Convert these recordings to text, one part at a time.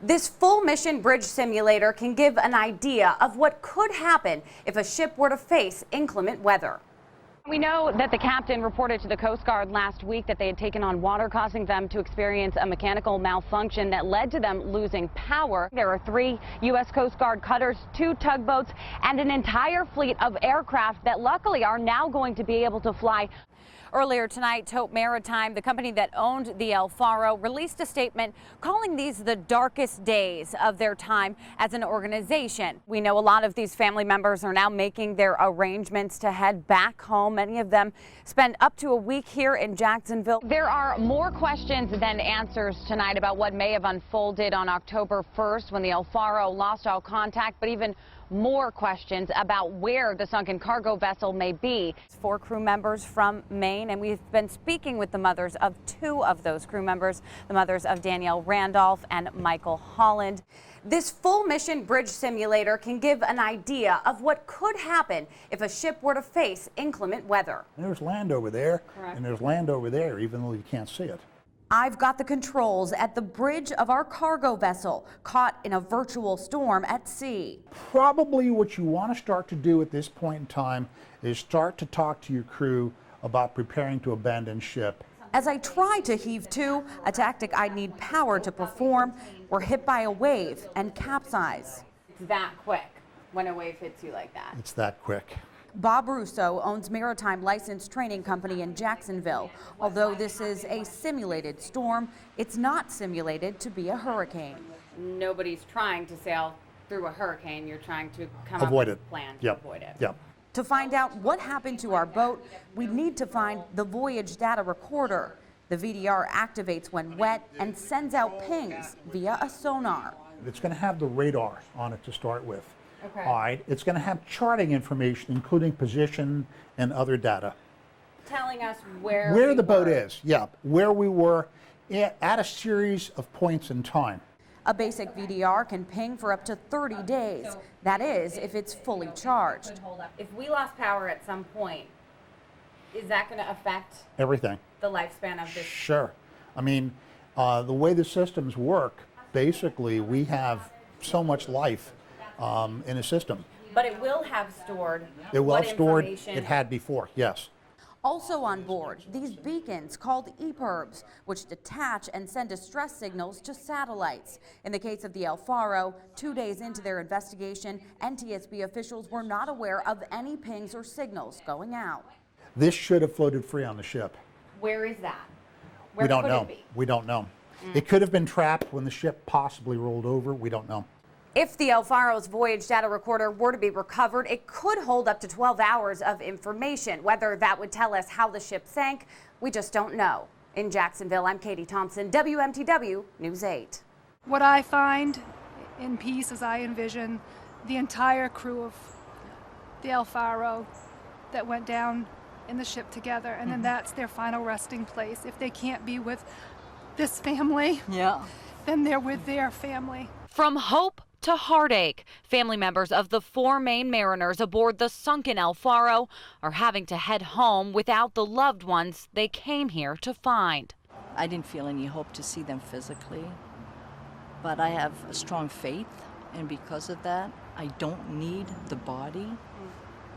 This full mission bridge simulator can give an idea of what could happen if a ship were to face inclement weather. We know that the captain reported to the Coast Guard last week that they had taken on water, causing them to experience a mechanical malfunction that led to them losing power. There are 3 U.S. Coast Guard cutters, 2 tugboats, and an entire fleet of aircraft that luckily are now going to be able to fly. Earlier tonight, Tope Maritime, the company that owned the El Faro, released a statement calling these the darkest days of their time as an organization. We know a lot of these family members are now making their arrangements to head back home. Many of them spend up to a week here in Jacksonville. There are more questions than answers tonight about what may have unfolded on October 1st when the El Faro lost all contact, but even more questions about where the sunken cargo vessel may be. 4 crew members from Maine, and we've been speaking with the mothers of 2 of those crew members, the mothers of Danielle Randolph and Michael Holland. This full mission bridge simulator can give an idea of what could happen if a ship were to face inclement weather. There's land over there, correct, and there's land over there, even though you can't see it. I've got the controls at the bridge of our cargo vessel, caught in a virtual storm at sea. Probably what you want to start to do at this point in time is start to talk to your crew about preparing to abandon ship. As I try to heave to, a tactic I need power to perform, we're hit by a wave and capsize. It's that quick when a wave hits you like that. It's that quick. Bob Russo owns Maritime License Training Company in Jacksonville. Although this is a simulated storm, it's not simulated to be a hurricane. Nobody's trying to sail through a hurricane. You're trying to come up with a plan to avoid it. Yep. To find out what happened to our boat, we need to find the voyage data recorder. The VDR activates when wet and sends out pings via a sonar. It's going to have the radar on it to start with. Okay. All right. It's going to have charting information, including position and other data. Telling us where the boat is, yeah, where we were at a series of points in time. A basic VDR can ping for up to 30 days. That is, if it's fully charged. If we lost power at some point, is that going to affect Everything. the lifespan of this? Sure. I mean, the way the systems work, basically, we have so much life in a system. But it will have stored It will have stored information it had before, yes. Also on board, these beacons called EPIRBs, which detach and send distress signals to satellites. In the case of the El Faro, 2 days into their investigation, NTSB officials were not aware of any pings or signals going out. This should have floated free on the ship. Where is that? Where We don't could know. it be? We don't know. It could have been trapped when the ship possibly rolled over. We don't know. If the El Faro's voyage data recorder were to be recovered, it could hold up to 12 hours of information. Whether that would tell us how the ship sank, we just don't know. In Jacksonville, I'm Katie Thompson, WMTW News 8. What I find in peace as I envision the entire crew of the El Faro that went down in the ship together, and then that's their final resting place. If they can't be with this family, then they're with their family. From hope to heartache, family members of the 4 Maine mariners aboard the sunken El Faro are having to head home without the loved ones they came here to find. I didn't feel any hope to see them physically, but I have a strong faith, and because of that, I don't need the body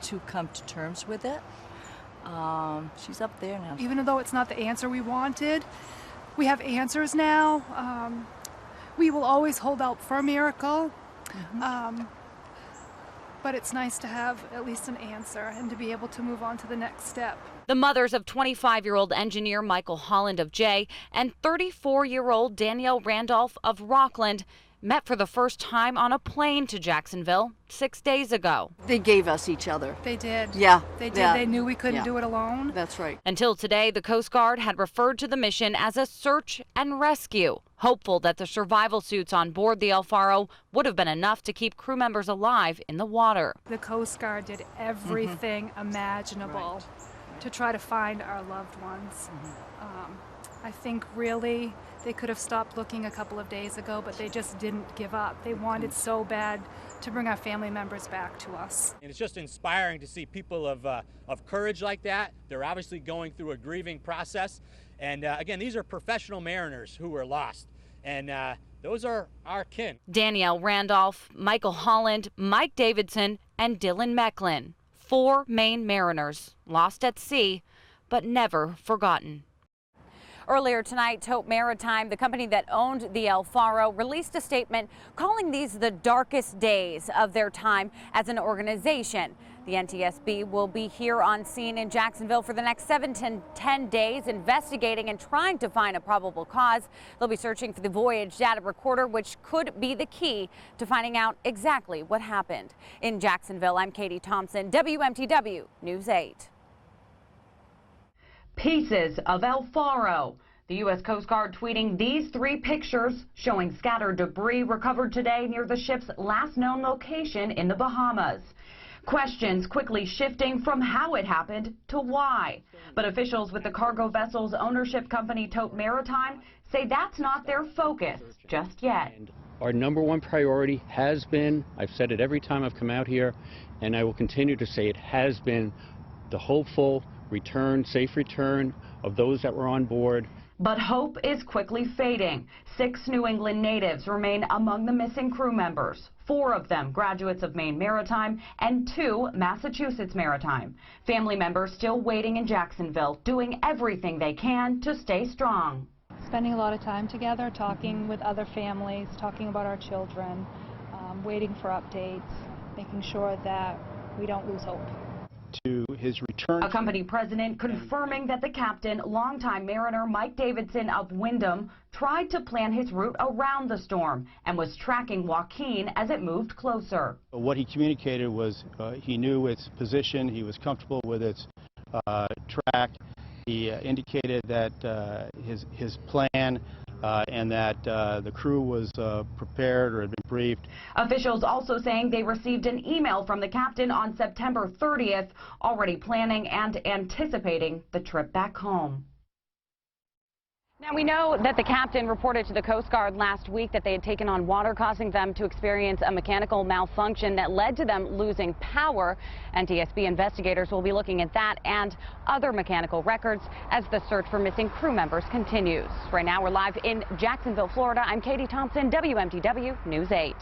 to come to terms with it. She's up there now. Even though it's not the answer we wanted, we have answers now. We will always hold out for a miracle, but it's nice to have at least an answer and to be able to move on to the next step. The mothers of 25-year-old engineer Michael Holland of Jay and 34-year-old Danielle Randolph of Rockland met for the first time on a plane to Jacksonville 6 days ago. They gave us each other. They did. Yeah. They did. Yeah. They knew we couldn't Yeah. do it alone. That's right. Until today, the Coast Guard had referred to the mission as a search and rescue, hopeful that the survival suits on board the El Faro would have been enough to keep crew members alive in the water. The Coast Guard did everything imaginable to try to find our loved ones. I think really they could have stopped looking a couple of days ago, but they just didn't give up. They wanted so bad to bring our family members back to us. And it's just inspiring to see people of courage like that. They're obviously going through a grieving process. And again, these are professional mariners who were lost. And those are our kin. Danielle Randolph, Michael Holland, Mike Davidson, and Dylan Mecklin. 4 Maine mariners lost at sea, but never forgotten. Earlier tonight, Tote Maritime, the company that owned the El Faro, released a statement calling these the darkest days of their time as an organization. The NTSB will be here on scene in Jacksonville for the next 7 to 10 days, investigating and trying to find a probable cause. They'll be searching for the voyage data recorder, which could be the key to finding out exactly what happened. In Jacksonville, I'm Katie Thompson, WMTW News 8. Pieces of El Faro. The U.S. Coast Guard tweeting these 3 pictures showing scattered debris recovered today near the ship's last known location in the Bahamas. Questions quickly shifting from how it happened to why. But officials with the cargo vessel's ownership company Tote Maritime say that's not their focus just yet. Our #1 priority has been, I've said it every time I've come out here, and I will continue to say it has been, the hopeful return, safe return of those that were on board. But hope is quickly fading. 6 New England natives remain among the missing crew members. 4 of them graduates of Maine Maritime and 2 Massachusetts Maritime. Family members still waiting in Jacksonville, doing everything they can to stay strong. Spending a lot of time together, talking with other families, talking about our children, waiting for updates, making sure that we don't lose hope. To his return. A company president confirming that the captain, longtime mariner Mike Davidson of Wyndham, tried to plan his route around the storm and was tracking Joaquin as it moved closer. What he communicated was he knew its position, he was comfortable with its track. He indicated that his plan and that the crew was prepared or had been briefed. Officials also saying they received an email from the captain on September 30th, already planning and anticipating the trip back home. Now, we know that the captain reported to the Coast Guard last week that they had taken on water, causing them to experience a mechanical malfunction that led to them losing power. NTSB investigators will be looking at that and other mechanical records as the search for missing crew members continues. Right now, we're live in Jacksonville, Florida. I'm Katie Thompson, WMTW News 8.